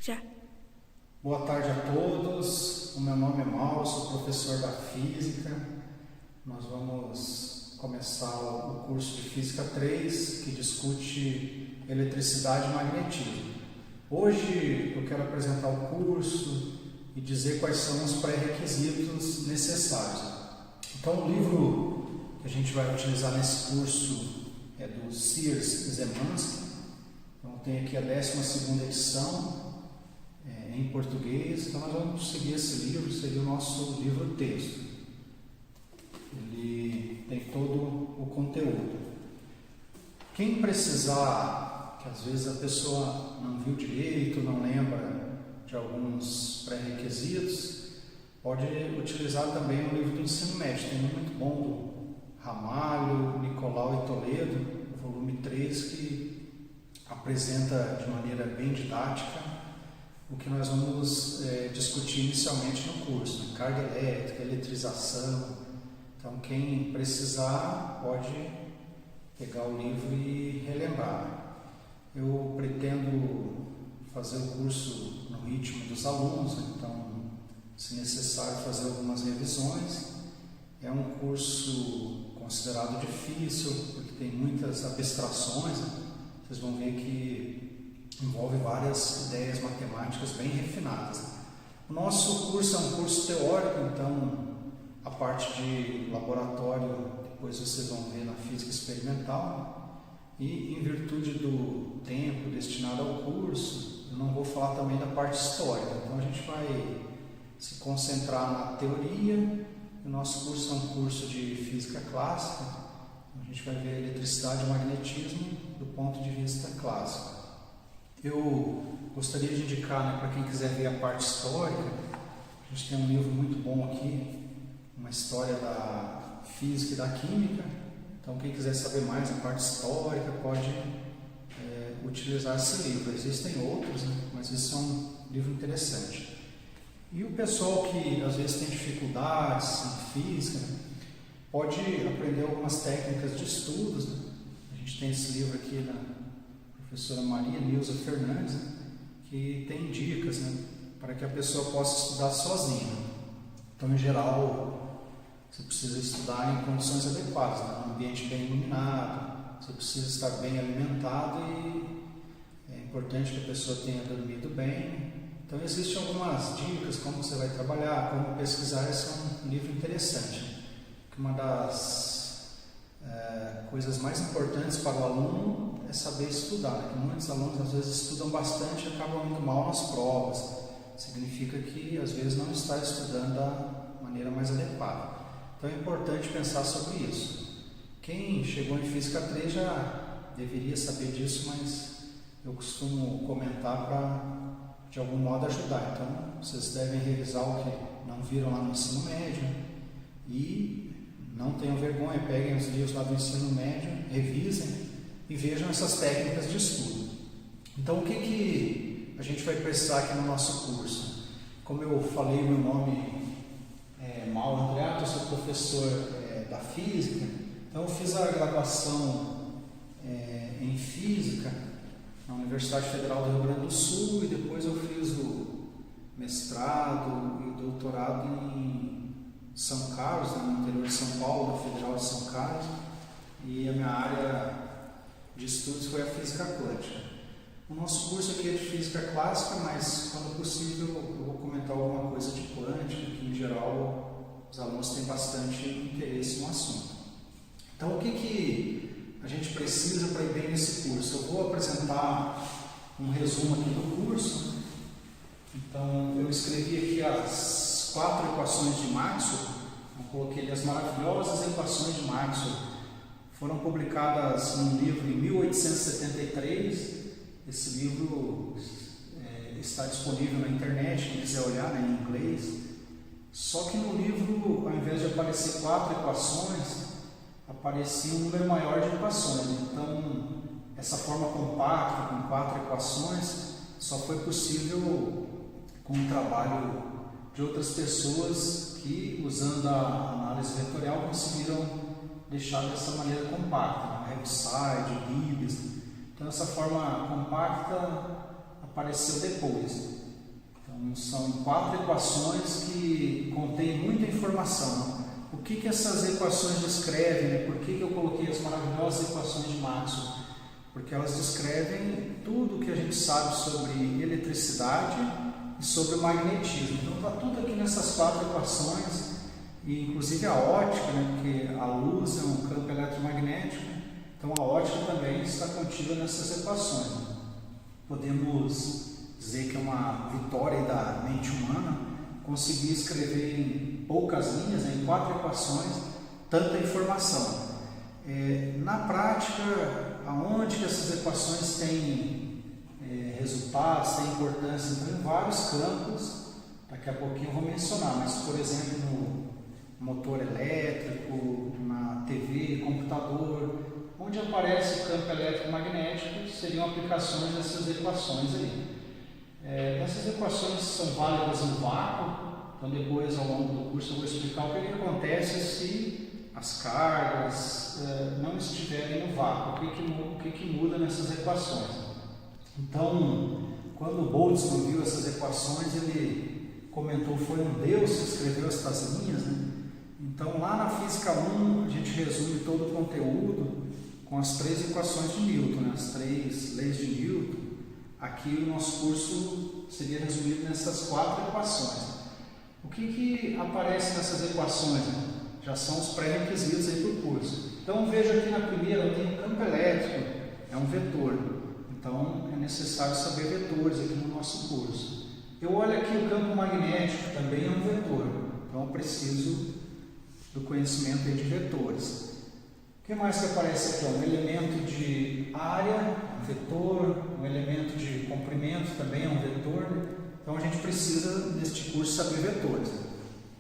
Já. Boa tarde a todos, o meu nome é Mauro, sou professor da Física. Nós vamos começar o curso de Física 3, que discute eletricidade e magnetismo. Hoje eu quero apresentar o curso e dizer quais são os pré-requisitos necessários. Então, o livro que a gente vai utilizar nesse curso é do Sears Zemansky. Então, tem aqui a 12ª edição. Em português, então nós vamos seguir esse livro, seria o nosso livro-texto. Ele tem todo o conteúdo. Quem precisar, que às vezes a pessoa não viu direito, não lembra de alguns pré-requisitos, pode utilizar também o livro do ensino médio. Tem um muito bom do Ramalho, Nicolau e Toledo, volume 3, que apresenta de maneira bem didática o que nós vamos discutir inicialmente no curso, carga elétrica, eletrização. Então, quem precisar pode pegar o livro e relembrar. Eu pretendo fazer o curso no ritmo dos alunos, então, se necessário, fazer algumas revisões. É um curso considerado difícil, porque tem muitas abstrações. Vocês vão ver que envolve várias ideias matemáticas bem refinadas. O nosso curso é um curso teórico, então a parte de laboratório depois vocês vão ver na física experimental. E em virtude do tempo destinado ao curso, eu não vou falar também da parte histórica. Então a gente vai se concentrar na teoria. O nosso curso é um curso de física clássica. A gente vai ver eletricidade e magnetismo do ponto de vista clássico. Eu gostaria de indicar, para quem quiser ver a parte histórica, a gente tem um livro muito bom aqui, uma história da física e da química. Então, quem quiser saber mais a parte histórica pode utilizar esse livro. Existem outros, mas esse é um livro interessante. E o pessoal que às vezes tem dificuldades em física pode aprender algumas técnicas de estudos. A gente tem esse livro aqui na professora Maria Nilza Fernandes, que tem dicas para que a pessoa possa estudar sozinha. Então, em geral, você precisa estudar em condições adequadas, num ambiente bem iluminado, você precisa estar bem alimentado e é importante que a pessoa tenha dormido bem. Então, existem algumas dicas, como você vai trabalhar, como pesquisar. Esse é um livro interessante. Uma das coisas mais importantes para o aluno é saber estudar, que muitos alunos às vezes estudam bastante e acabam indo mal nas provas. Significa que às vezes não está estudando da maneira mais adequada. Então é importante pensar sobre isso. Quem chegou em Física 3 já deveria saber disso, mas eu costumo comentar para de algum modo ajudar. Então vocês devem revisar o que não viram lá no ensino médio e não tenham vergonha, peguem os livros lá do ensino médio, revisem e vejam essas técnicas de estudo. Então, o que a gente vai precisar aqui no nosso curso? Como eu falei, meu nome é Mauro Andreato, eu sou professor da Física. Então, eu fiz a graduação em Física na Universidade Federal do Rio Grande do Sul e depois eu fiz o mestrado e doutorado em São Carlos, no interior de São Paulo, na Federal de São Carlos, e a minha área de estudos foi a física quântica. O nosso curso aqui é de física clássica, mas quando possível eu vou comentar alguma coisa de quântica, que em geral os alunos têm bastante interesse no assunto. Então, o que a gente precisa para ir bem nesse curso? Eu vou apresentar um resumo aqui do curso. Então, eu escrevi aqui as 4 equações de Maxwell. Eu coloquei ali as maravilhosas equações de Maxwell. Foram publicadas num livro em 1873. Esse livro está disponível na internet, quem quiser olhar em inglês. Só que no livro, ao invés de aparecer 4 equações, aparecia um número maior de equações. Então, essa forma compacta, com 4 equações, só foi possível com o trabalho de outras pessoas que, usando a análise vetorial, conseguiram deixar dessa maneira compacta, Heaviside, Gibbs. Então, essa forma compacta apareceu depois. Então, são 4 equações que contêm muita informação. O que essas equações descrevem? Né? Por que eu coloquei as maravilhosas equações de Maxwell? Porque elas descrevem tudo o que a gente sabe sobre eletricidade e sobre o magnetismo. Então, está tudo aqui nessas 4 equações, e inclusive a ótica, né? Porque a luz é um campo eletromagnético, então a ótica também está contida nessas equações. Podemos dizer que é uma vitória da mente humana conseguir escrever em poucas linhas, né, em 4 equações, tanta informação. Na prática, aonde que essas equações têm resultados, têm importância? Então, em vários campos, daqui a pouquinho eu vou mencionar, mas, por exemplo, no motor elétrico, na TV, computador, onde aparece o campo elétrico-magnético, seriam aplicações dessas equações aí. Essas equações são válidas no vácuo, então depois ao longo do curso eu vou explicar o que acontece se as cargas não estiverem no vácuo, o que muda nessas equações. Então, quando o Boltzmann viu essas equações, ele comentou que foi um Deus que escreveu essas linhas, né? Então, lá na Física 1, a gente resume todo o conteúdo com as 3 equações de Newton, né? As 3 leis de Newton. Aqui o nosso curso seria resumido nessas 4 equações. O que aparece nessas equações? Né? Já são os pré-requisitos aí para o curso. Então veja aqui na primeira, eu tenho campo elétrico, é um vetor. Então é necessário saber vetores aqui no nosso curso. Eu olho aqui o campo magnético, também é um vetor. Então eu preciso do conhecimento aí de vetores. O que mais que aparece aqui? Um elemento de área, um vetor, um elemento de comprimento também é um vetor. Né? Então a gente precisa, neste curso, saber vetores.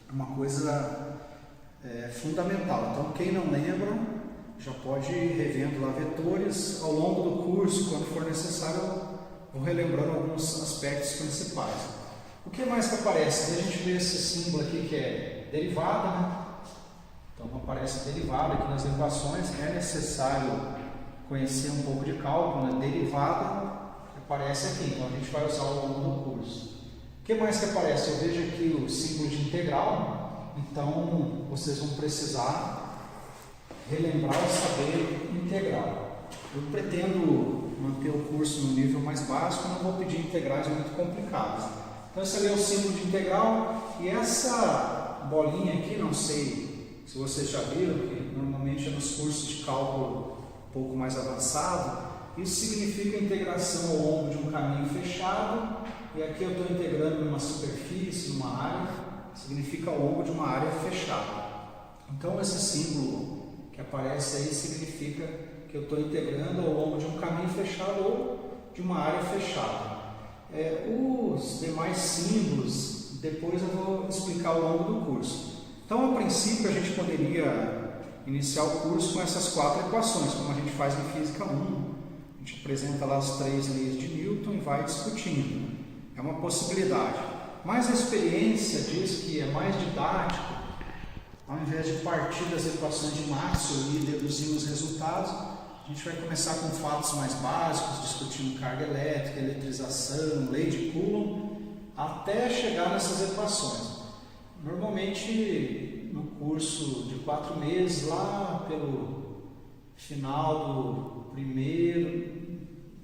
É uma coisa fundamental. Então quem não lembra, já pode ir revendo lá vetores ao longo do curso, quando for necessário, eu vou relembrando alguns aspectos principais. O que mais que aparece? A gente vê esse símbolo aqui que é derivada, né? Então aparece derivada aqui nas equações, é necessário conhecer um pouco de cálculo, né? Derivada aparece aqui, então a gente vai usar ao longo do curso. O que mais que aparece? Eu vejo aqui o símbolo de integral, então vocês vão precisar relembrar o saber integral. Eu pretendo manter o curso no nível mais básico, não vou pedir integrais muito complicadas. Então esse ali é o símbolo de integral, e essa bolinha aqui, não sei se vocês já viram, que normalmente é nos cursos de cálculo um pouco mais avançado, isso significa integração ao longo de um caminho fechado, e aqui eu estou integrando numa superfície, numa área, significa ao longo de uma área fechada. Então esse símbolo que aparece aí significa que eu estou integrando ao longo de um caminho fechado ou de uma área fechada. Os demais símbolos, depois eu vou explicar ao longo do curso. Então, a princípio, a gente poderia iniciar o curso com essas 4 equações, como a gente faz em Física 1. A gente apresenta lá as 3 leis de Newton e vai discutindo. É uma possibilidade. Mas a experiência diz que é mais didático, ao invés de partir das equações de Maxwell e deduzir os resultados, a gente vai começar com fatos mais básicos, discutindo carga elétrica, eletrização, lei de Coulomb, até chegar nessas equações. Normalmente, no curso de 4 meses, lá pelo final do primeiro,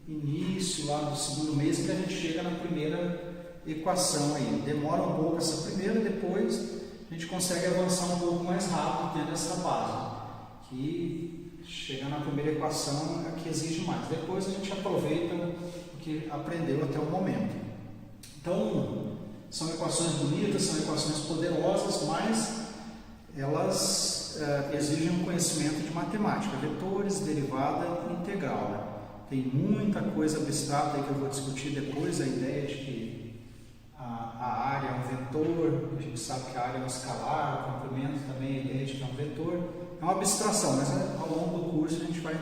início lá do segundo mês, que a gente chega na primeira equação aí. Demora um pouco essa primeira, depois a gente consegue avançar um pouco mais rápido tendo essa base, que chegar na primeira equação é que exige mais. Depois a gente aproveita o que aprendeu até o momento. Então, são equações bonitas, são equações poderosas, mas elas exigem um conhecimento de matemática, vetores, derivada e integral. Né? Tem muita coisa abstrata aí que eu vou discutir depois, a ideia de que a área é um vetor, a gente sabe que a área é um escalar, o comprimento também, a ideia de que é um vetor. É uma abstração, mas ao longo do curso a gente vai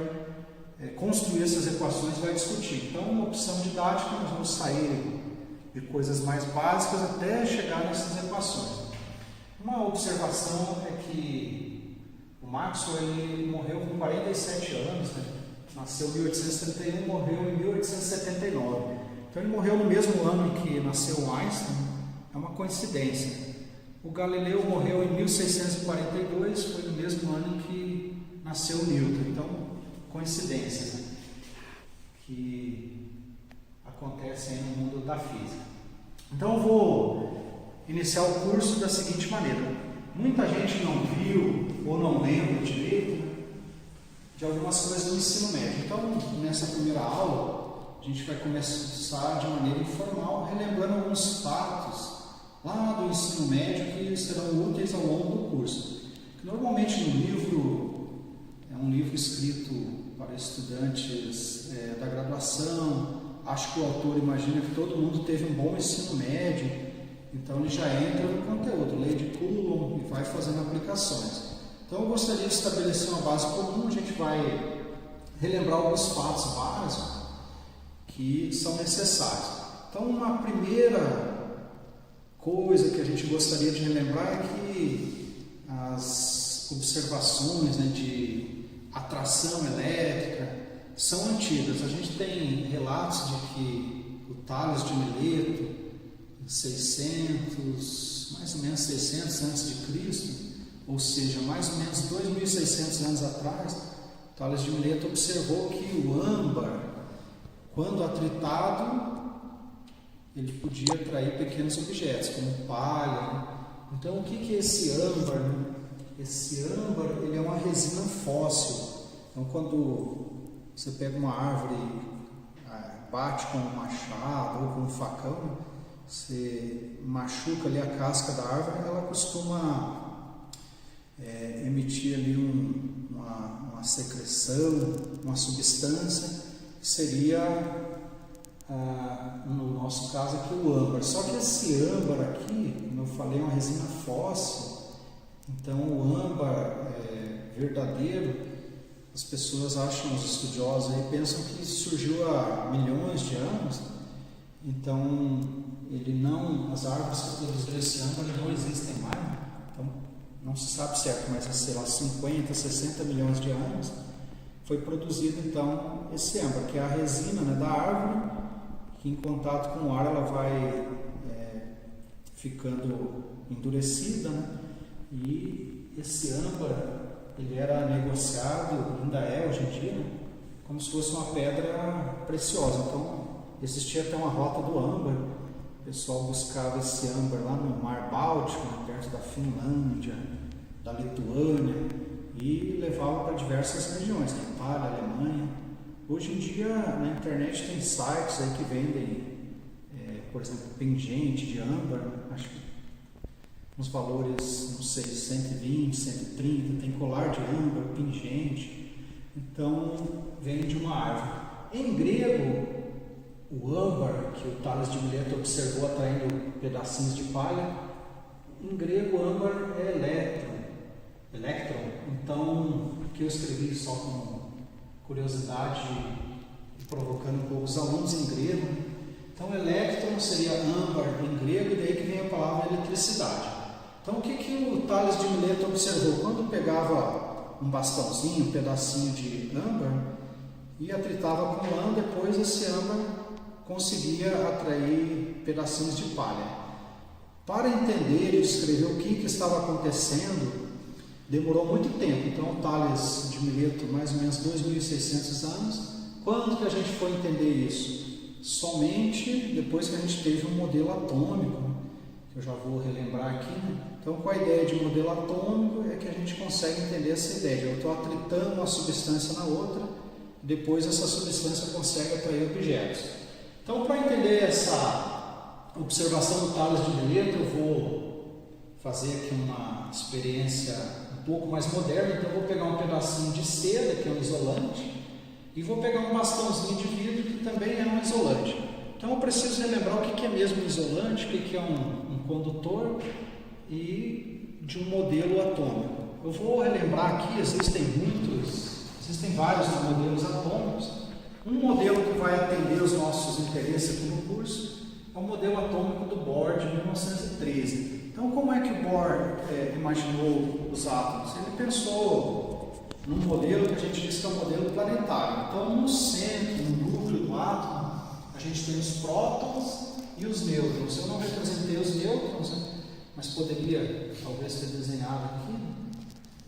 construir essas equações e vai discutir. Então, uma opção didática, nós vamos sair de coisas mais básicas até chegar nessas equações. Uma observação é que o Maxwell ele morreu com 47 anos, né? Nasceu em 1831 e morreu em 1879. Então ele morreu no mesmo ano em que nasceu Einstein, é uma coincidência. O Galileu morreu em 1642, foi no mesmo ano em que nasceu Newton. Então, coincidências, né, que acontecem aí no mundo da física. Então eu vou iniciar o curso da seguinte maneira. Muita gente não viu ou não lembra direito, né, de algumas coisas do ensino médio. Então, nessa primeira aula, a gente vai começar de maneira informal, relembrando alguns fatos lá do ensino médio que serão úteis ao longo do curso. Normalmente no livro, é um livro escrito para estudantes da graduação. Acho que o autor imagina que todo mundo teve um bom ensino médio, então ele já entra no conteúdo, lei de Coulomb e vai fazendo aplicações. Então eu gostaria de estabelecer uma base comum. A gente vai relembrar alguns fatos básicos que são necessários. Então, uma primeira coisa que a gente gostaria de relembrar é que as observações, né, de atração elétrica são antigas. A gente tem relatos de que o Tales de Mileto, em 600, mais ou menos 600 a.C., ou seja, mais ou menos 2.600 anos atrás, Tales de Mileto observou que o âmbar, quando atritado, ele podia atrair pequenos objetos, como palha. Então, o que é esse âmbar? Esse âmbar, ele é uma resina fóssil. Então, quando você pega uma árvore, bate com um machado ou com um facão, você machuca ali a casca da árvore, ela costuma emitir ali uma secreção, uma substância, que seria, no nosso caso aqui, o âmbar. Só que esse âmbar aqui, como eu falei, é uma resina fóssil. Então o âmbar verdadeiro, as pessoas acham, os estudiosos aí pensam que surgiu há milhões de anos. Então as árvores que produziram esse âmbar não existem mais. Então não se sabe certo, mas sei lá, 50, 60 milhões de anos foi produzido então esse âmbar, que é a resina, né, da árvore, que em contato com o ar ela vai ficando endurecida, né? E esse âmbar, ele era negociado, ainda é hoje em dia, né, como se fosse uma pedra preciosa. Então existia até uma rota do âmbar. O pessoal buscava esse âmbar lá no Mar Báltico, né, perto da Finlândia, da Lituânia, e levava para diversas regiões, né, Itália, Alemanha. Hoje em dia na internet tem sites aí que vendem, por exemplo, pingente de âmbar, acho que uns valores, não sei, 120, 130, tem colar de âmbar, pingente. Então vem de uma árvore. Em grego, o âmbar, que o Tales de Mileto observou atraindo pedacinhos de palha, em grego âmbar é elétron. Então, que eu escrevi só com curiosidade e provocando um pouco os alunos em grego. Então, elétron seria âmbar em grego, e daí que vem a palavra eletricidade. Então, o que o Tales de Mileto observou? Quando pegava um bastãozinho, um pedacinho de âmbar e atritava com lã, depois esse âmbar conseguia atrair pedacinhos de palha. Para entender e descrever o que estava acontecendo, demorou muito tempo. Então, o Tales de Mileto, mais ou menos 2.600 anos. Quando que a gente foi entender isso? Somente depois que a gente teve um modelo atômico, que eu já vou relembrar aqui, né? Então, com a ideia de modelo atômico é que a gente consegue entender essa ideia. Eu estou atritando uma substância na outra, depois essa substância consegue atrair objetos. Então, para entender essa observação do Tales de Mileto, eu vou fazer aqui uma experiência um pouco mais moderna. Então, eu vou pegar um pedacinho de seda, que é um isolante, e vou pegar um bastãozinho de vidro, que também é um isolante. Então, eu preciso relembrar o que é mesmo um isolante, o que é um condutor e de um modelo atômico. Eu vou relembrar aqui, existem vários modelos atômicos. Um modelo que vai atender os nossos interesses aqui no curso é o modelo atômico do Bohr de 1913. Então, como é que o Bohr imaginou os átomos? Ele pensou num modelo que a gente diz que é um modelo planetário. Então, no centro, no núcleo do átomo, a gente tem os prótons e os nêutrons. Eu não representei os nêutrons, né? Mas poderia talvez ter desenhado aqui.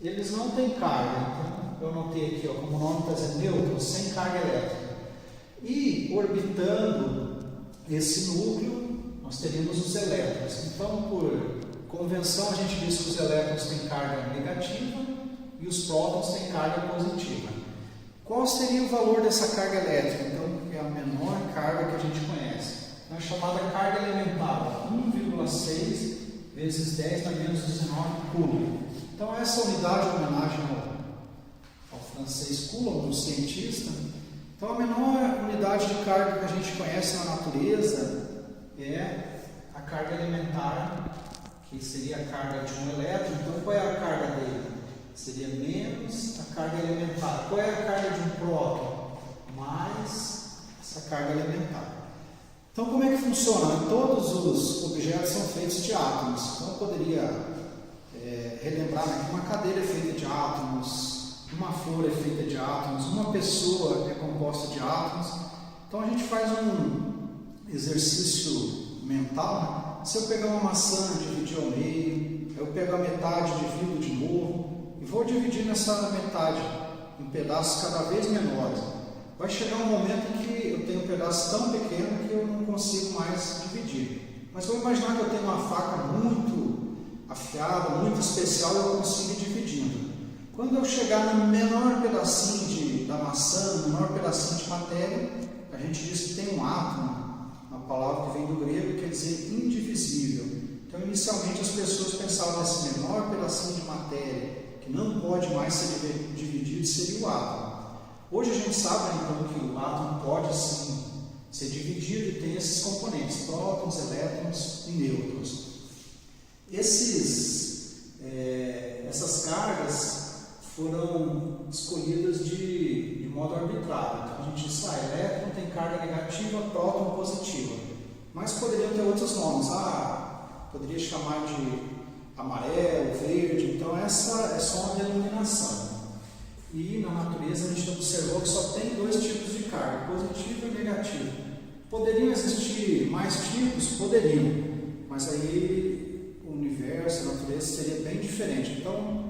Eles não têm carga, então eu notei aqui, ó, como o nome está dizendo, nêutrons, sem carga elétrica. E orbitando esse núcleo, nós teríamos os elétrons. Então, por convenção, a gente diz que os elétrons têm carga negativa e os prótons têm carga positiva. Qual seria o valor dessa carga elétrica? Então, é a menor carga que a gente conhece. É chamada carga elementar, 1,6 vezes 10 na menos 19 Coulomb. Então, essa unidade é homenagem ao francês Coulomb, um cientista. Então, a menor unidade de carga que a gente conhece na natureza é a carga elementar, que seria a carga de um elétron. Então, qual é a carga dele? Seria menos a carga elementar. Qual é a carga de um próton? Mais essa carga elementar. Então, como é que funciona? Todos os objetos são feitos de átomos. Então, eu poderia relembrar que uma cadeira é feita de átomos, uma flor é feita de átomos, uma pessoa é composta de átomos. Então, a gente faz um exercício mental, né? Se eu pegar uma maçã e dividir ao meio, eu pego a metade e divido de novo, e vou dividir nessa metade em pedaços cada vez menores. Vai chegar um momento em que eu tenho um pedaço tão pequeno que eu não consigo mais dividir. Mas vou imaginar que eu tenho uma faca muito afiada, muito especial, e eu consigo ir dividindo. Quando eu chegar no menor pedacinho da maçã, no menor pedacinho de matéria, a gente diz que tem um átomo, uma palavra que vem do grego, quer dizer indivisível. Então, inicialmente, as pessoas pensavam nesse menor pedacinho de matéria, que não pode mais ser dividido, seria o átomo. Hoje a gente sabe, então, que o átomo pode, sim, ser dividido e tem esses componentes, prótons, elétrons e nêutrons. Essas cargas foram escolhidas de modo arbitrário. Então, a gente diz, elétron tem carga negativa, próton positiva. Mas poderiam ter outros nomes. Poderia chamar de amarelo, verde. Então, essa é só uma denominação. E na natureza a gente observou que só tem dois tipos de carga, positiva e negativa. Poderiam existir mais tipos? Poderiam. Mas aí o universo, a natureza seria bem diferente. Então,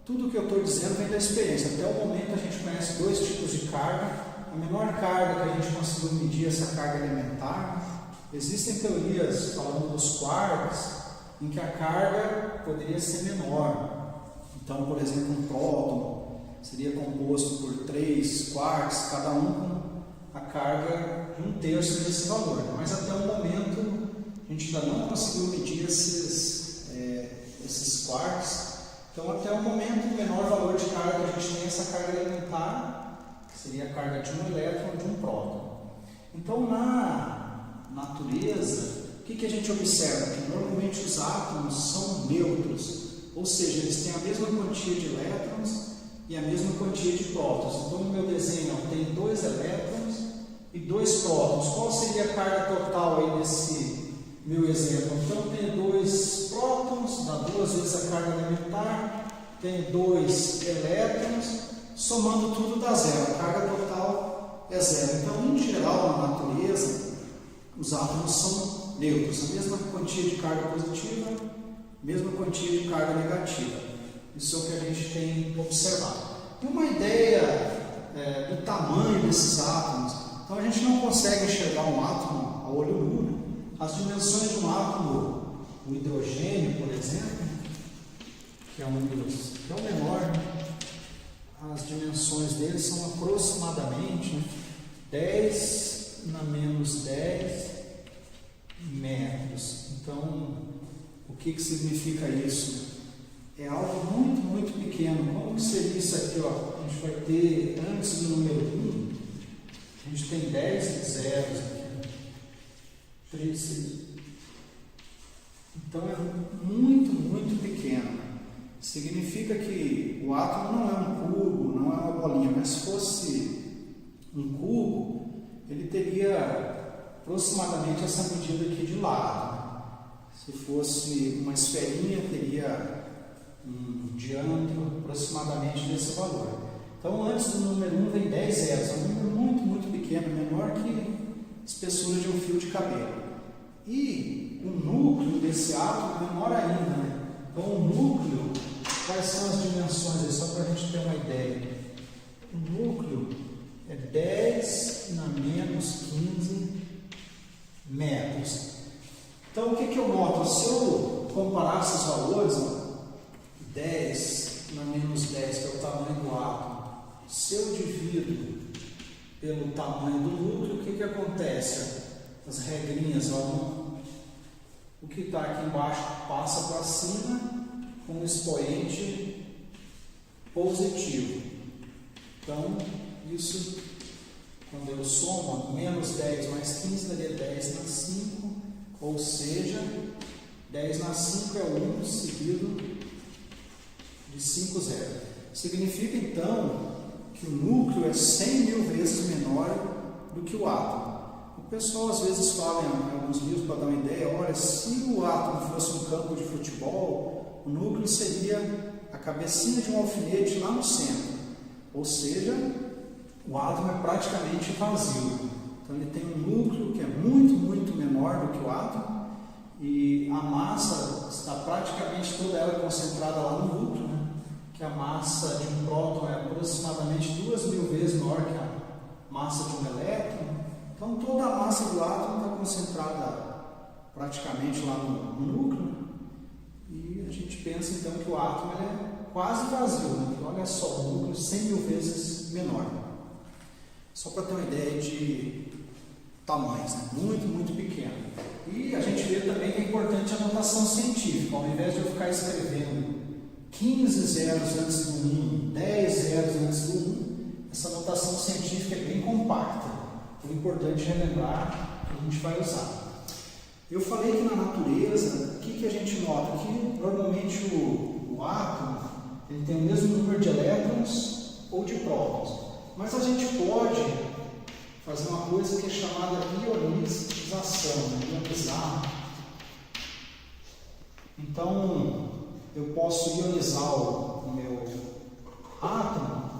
tudo que eu estou dizendo vem da experiência. Até o momento a gente conhece dois tipos de carga. A menor carga que a gente conseguiu medir é essa carga elementar. Existem teorias falando dos quarks, em que a carga poderia ser menor. Então, por exemplo, um próton seria composto por 3 quarks, cada um com a carga de 1/3 desse valor. Mas até o momento a gente ainda não conseguiu medir esses quarks. Então, até o momento, o menor valor de carga que a gente tem é essa carga elementar, que seria a carga de um elétron ou de um próton. Então, na natureza, o que a gente observa? Que normalmente os átomos são neutros, ou seja, eles têm a mesma quantia de elétrons e a mesma quantia de prótons. Então, no meu desenho, tem 2 elétrons e 2 prótons. Qual seria a carga total aí nesse meu exemplo? Então, eu tenho 2 prótons, dá 2 vezes a carga elementar, tenho 2 elétrons, somando tudo dá 0. A carga total é 0. Então, em geral, na natureza, os átomos são neutros. A mesma quantia de carga positiva, mesma quantia de carga negativa. Isso é o que a gente tem observado. E uma ideia do tamanho desses átomos. Então, a gente não consegue enxergar um átomo a olho nu. As dimensões de um átomo, o hidrogênio, por exemplo, que é o menor, as dimensões dele são aproximadamente 10 na menos 10 metros. Então, o que significa isso? É algo muito, muito pequeno. Como que seria isso aqui? A gente vai ter, antes do número 1, a gente tem 10 zeros aqui. Então é muito, muito pequeno. Significa que o átomo não é um cubo, não é uma bolinha, mas se fosse um cubo, ele teria aproximadamente essa medida aqui de lado. Se fosse uma esferinha, teria um diâmetro aproximadamente desse valor. Então, antes do número 1 vem 10 zeros, é um número muito, muito pequeno, menor que espessura de um fio de cabelo. E o núcleo desse átomo é menor ainda, né? Então o núcleo, quais são as dimensões aí, só para a gente ter uma ideia. O núcleo é 10 na menos 15 metros. Então o que eu noto? Se eu comparar esses valores, ó, 10 na menos 10, que é o tamanho do átomo, se eu divido pelo tamanho do núcleo, o que acontece? As regrinhas, ó, o que está aqui embaixo passa para cima com um expoente positivo. Então, isso, quando eu somo, menos 10 mais 15 daria 10 na 5, ou seja, 10 na 5 é 1 seguido de 5 zero. Significa, então, que o núcleo é 100 mil vezes menor do que o átomo. O pessoal às vezes fala em alguns livros para dar uma ideia, olha, se o átomo fosse um campo de futebol, o núcleo seria a cabecinha de um alfinete lá no centro. Ou seja, o átomo é praticamente vazio. Então ele tem um núcleo que é muito, muito menor do que o átomo e a massa está praticamente toda ela concentrada lá no núcleo, né? Que a massa de um próton é aproximadamente 2.000 vezes maior que a massa de um elétron. Então toda a massa do átomo está concentrada praticamente lá no núcleo e a gente pensa então que o átomo é quase vazio, né? Olha só, o núcleo 100 mil vezes menor. Só para ter uma ideia de tamanhos, né? Muito, muito pequeno. E a gente vê também que é importante a notação científica. Ao invés de eu ficar escrevendo 15 zeros antes do 1, 10 zeros antes do 1, essa notação científica é bem compacta. Então é importante relembrar que a gente vai usar. Eu falei que na natureza, o que a gente nota? Que normalmente o átomo ele tem o mesmo número de elétrons ou de prótons. Mas a gente pode fazer uma coisa que é chamada ionização, né? Ionizar. Então, eu posso ionizar o meu átomo.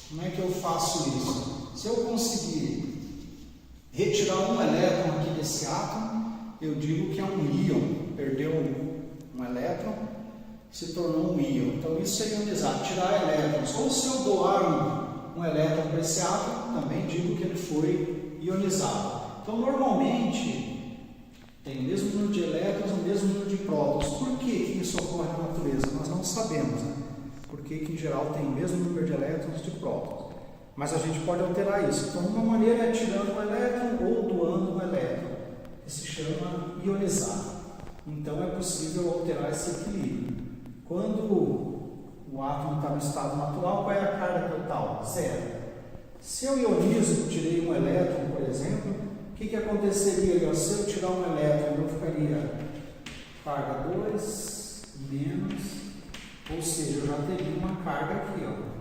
Como é que eu faço isso? Se eu conseguir retirar um elétron aqui desse átomo, eu digo que é um íon. Perdeu um elétron, se tornou um íon. Então, isso é ionizar, tirar elétrons. Ou se eu doar um elétron para esse átomo, também digo que ele foi ionizado. Então, normalmente, tem o mesmo número de elétrons, o mesmo número de prótons. Por que isso ocorre na natureza? Nós não sabemos, né? Por que em geral tem o mesmo número de elétrons e de prótons. Mas a gente pode alterar isso. Então, uma maneira é tirando um elétron ou doando um elétron, que se chama ionizar. Então, é possível alterar esse equilíbrio. Quando o átomo está no estado natural, qual é a carga total? Zero. Se eu ionizo, tirei um elétron, por exemplo, o que aconteceria? Se eu tirar um elétron, eu ficaria carga 2 menos, ou seja, eu já teria uma carga aqui, ó.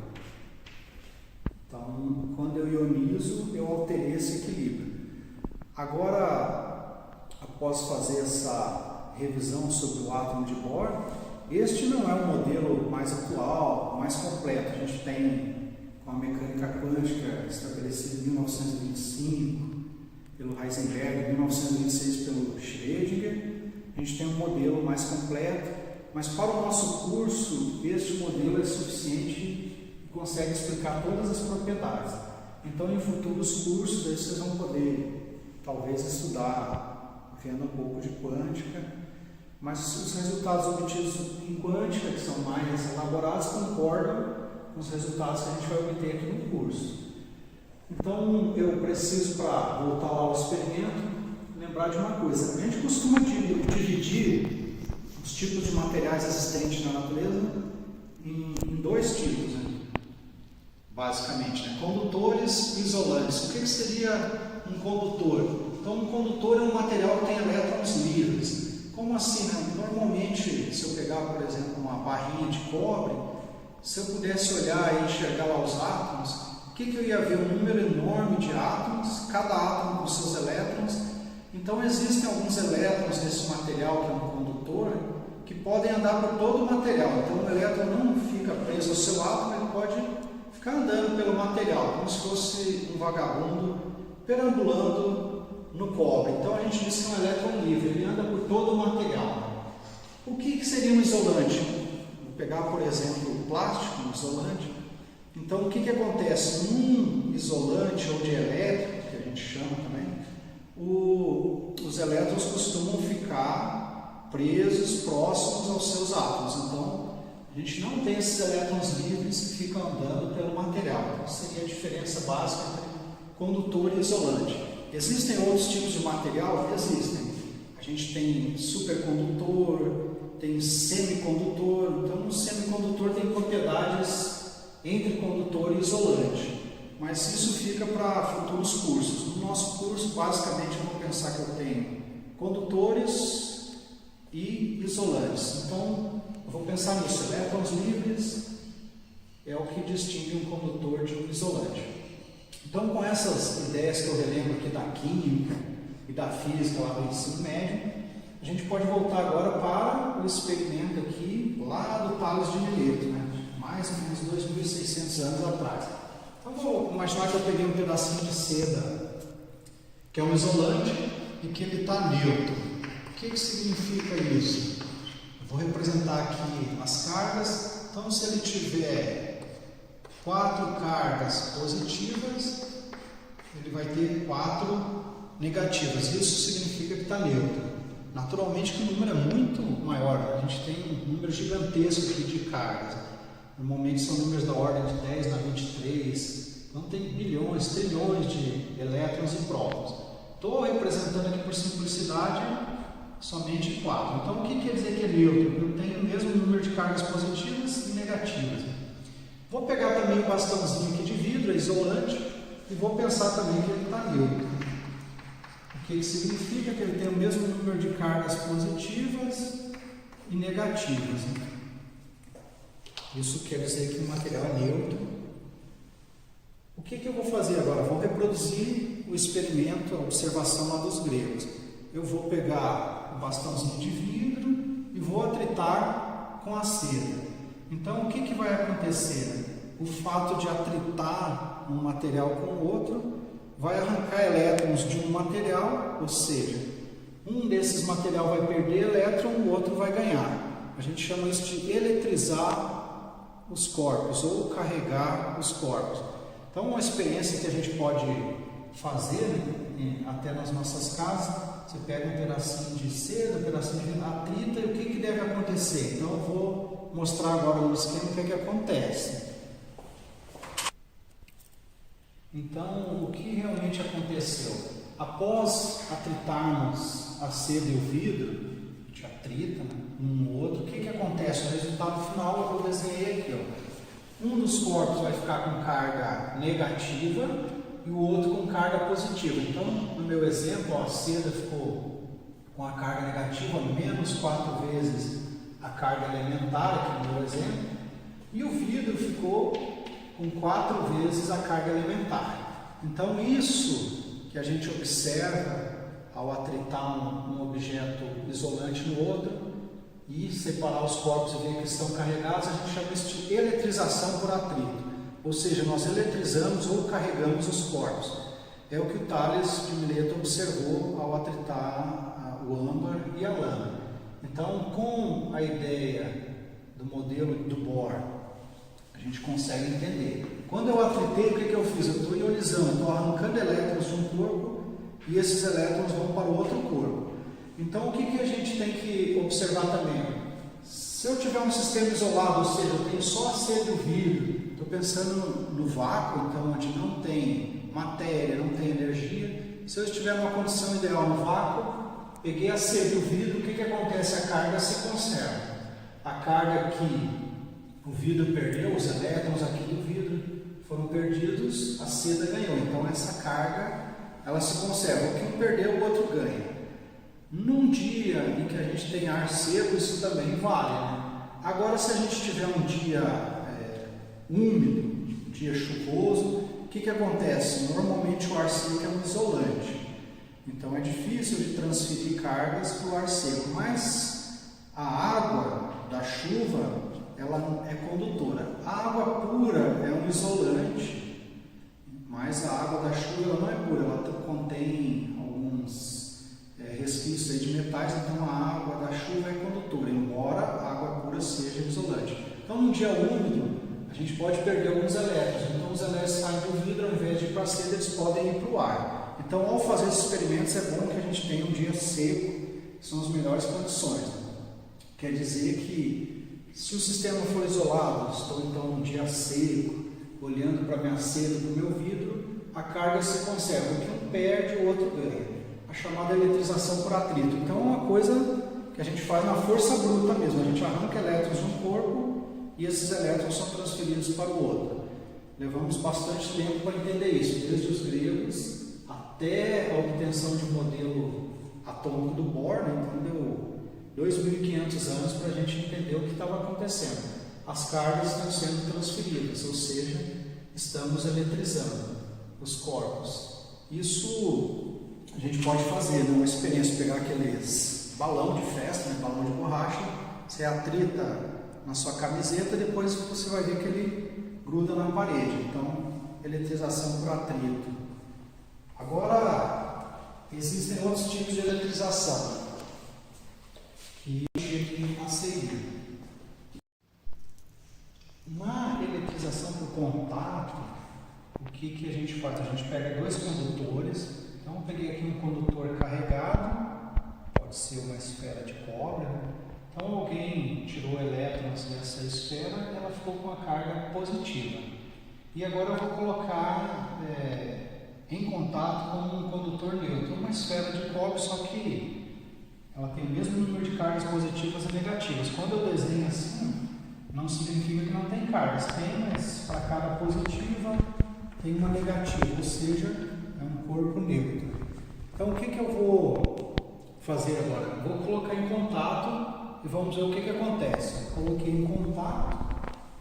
Então, quando eu ionizo, eu alterei esse equilíbrio. Agora, após fazer essa revisão sobre o átomo de Bohr, este não é o modelo mais atual, mais completo. A gente tem com a mecânica quântica estabelecida em 1925 pelo Heisenberg, em 1926 pelo Schrödinger. A gente tem um modelo mais completo, mas para o nosso curso, este modelo é suficiente e consegue explicar todas as propriedades. Então, em futuros cursos, aí vocês vão poder, talvez, estudar, vendo um pouco de quântica. Mas os resultados obtidos em quântica, que são mais elaborados, concordam com os resultados que a gente vai obter aqui no curso. Então, eu preciso, para voltar lá ao experimento, lembrar de uma coisa. A gente costuma dividir os tipos de materiais existentes na natureza em dois tipos, né? Basicamente, né? Condutores e isolantes. O que seria um condutor? Então, um condutor é um material que tem elétrons livres. Como assim, né? Normalmente, se eu pegar, por exemplo, uma barrinha de cobre, se eu pudesse olhar e enxergar lá os átomos, o que eu ia ver? Um número enorme de átomos, cada átomo com seus elétrons. Então, existem alguns elétrons nesse material, que é um condutor, que podem andar por todo o material. Então, o elétron não fica preso ao seu átomo, ele pode ficar andando pelo material, como se fosse um vagabundo perambulando no cobre. Então a gente diz que é um elétron livre, ele anda por todo o material. O que seria um isolante? Vou pegar, por exemplo, o plástico, um isolante. Então o que acontece? Num isolante ou de elétron, que a gente chama também, os elétrons costumam ficar presos, próximos aos seus átomos. Então a gente não tem esses elétrons livres que ficam andando pelo material. Então seria a diferença básica entre condutor e isolante. Existem outros tipos de material? Existem. A gente tem supercondutor, tem semicondutor. Então, um semicondutor tem propriedades entre condutor e isolante. Mas isso fica para futuros cursos. No nosso curso, basicamente, eu vou pensar que eu tenho condutores e isolantes. Então, eu vou pensar nisso. Elétrons livres é o que distingue um condutor de um isolante. Então, com essas ideias que eu relembro aqui da química e da física lá do ensino médio, a gente pode voltar agora para o experimento aqui lá do Tales de Mileto, né? Mais ou menos 2.600 anos atrás. Então, vou imaginar que eu peguei um pedacinho de seda, que é um isolante, e que ele está neutro. O que significa isso? Eu vou representar aqui as cargas. Então, se ele tiver 4 cargas positivas, ele vai ter 4 negativas. Isso significa que está neutro. Naturalmente que o número é muito maior. A gente tem um número gigantesco aqui de cargas. Normalmente são números da ordem de 10 na 23. Então tem bilhões, trilhões de elétrons e prótons. Estou representando aqui por simplicidade somente 4. Então o que quer dizer que é neutro? Eu tenho o mesmo número de cargas positivas e negativas. Vou pegar também um bastãozinho aqui de vidro, isolante, e vou pensar também que ele está neutro. O que significa que ele tem o mesmo número de cargas positivas e negativas. Isso quer dizer que o material é neutro. O que eu vou fazer agora? Vou reproduzir o experimento, a observação lá dos gregos. Eu vou pegar o bastãozinho de vidro e vou atritar com a seda. Então, o que vai acontecer? O fato de atritar um material com o outro vai arrancar elétrons de um material, ou seja, um desses materiais vai perder elétron, o outro vai ganhar. A gente chama isso de eletrizar os corpos ou carregar os corpos. Então, uma experiência que a gente pode fazer, né, até nas nossas casas, você pega um pedacinho de seda, um pedacinho de atrita, e o que deve acontecer? Então, eu vou mostrar agora no esquema o que acontece. Então, o que realmente aconteceu? Após atritarmos a seda e o vidro, a gente atrita, né, um no outro, o que acontece? O resultado final eu desenhei aqui. Um dos corpos vai ficar com carga negativa e o outro com carga positiva. Então, no meu exemplo, a seda ficou com a carga negativa menos 4 vezes a carga elementar, aqui no meu exemplo, e o vidro ficou com 4 vezes a carga elementar. Então, isso que a gente observa ao atritar um objeto isolante no outro e separar os corpos e ver que estão carregados, a gente chama isso de eletrização por atrito. Ou seja, nós eletrizamos ou carregamos os corpos. É o que o Tales de Mileto observou ao atritar o âmbar e a lã. Então, com a ideia do modelo do Bohr, a gente consegue entender. Quando eu atritei, o que eu fiz? Eu estou ionizando, estou arrancando elétrons de um corpo e esses elétrons vão para o outro corpo. Então, o que a gente tem que observar também? Se eu tiver um sistema isolado, ou seja, eu tenho só a seda e o vidro, estou pensando no vácuo, então, onde não tem matéria, não tem energia. Se eu estiver numa condição ideal no vácuo, peguei a seda e o vidro, o que acontece? A carga se conserva. A carga que o vidro perdeu, os elétrons aqui do vidro foram perdidos, a seda ganhou. Então, essa carga, ela se conserva. O que um perdeu, o outro ganha. Num dia em que a gente tem ar seco, isso também vale, né? Agora, se a gente tiver um dia úmido, um dia chuvoso, o que acontece? Normalmente o ar seco é um isolante, então é difícil de transferir cargas para o ar seco, mas a água da chuva, ela é condutora. A água pura é um isolante, mas a água da chuva ela não é pura, ela contém alguns resquícios aí de metais, então a água da chuva é condutora, embora a água pura seja isolante. Então, num dia úmido, a gente pode perder alguns elétrons. Então, os elétrons saem do vidro, ao invés de ir para a seda, eles podem ir para o ar. Então, ao fazer esses experimentos, é bom que a gente tenha um dia seco, que são as melhores condições. Quer dizer que, se o sistema for isolado, estou então num dia seco, olhando para a minha seda, para o meu vidro, a carga se conserva. O que um perde, o outro ganha. A chamada eletrização por atrito. Então, é uma coisa que a gente faz na força bruta mesmo. A gente arranca elétrons de um corpo e esses elétrons são transferidos para o outro. Levamos bastante tempo para entender isso, desde os gregos até a obtenção de um modelo atômico do Bohr, né? Então deu 2.500 anos para a gente entender o que estava acontecendo. As cargas estão sendo transferidas, ou seja, estamos eletrizando os corpos. Isso a gente pode fazer, né? Uma experiência, pegar aqueles balão de festa, né? Balão de borracha, você atrita na sua camiseta, depois você vai ver que ele gruda na parede. Então, eletrização por atrito. Agora, existem outros tipos de eletrização que chegam a seguir. Na eletrização por contato, o que a gente faz? A gente pega dois condutores. Então, eu peguei aqui um condutor carregado, pode ser uma esfera de cobre, né? Então, alguém tirou elétrons dessa esfera e ela ficou com a carga positiva. E agora eu vou colocar em contato com um condutor neutro, uma esfera de cobre, só que ela tem o mesmo número de cargas positivas e negativas. Quando eu desenho assim, não significa que não tem cargas. Tem, mas para cada positiva tem uma negativa, ou seja, é um corpo neutro. Então, o que eu vou fazer agora? Vou colocar em contato e vamos ver o que acontece. Eu coloquei em contato.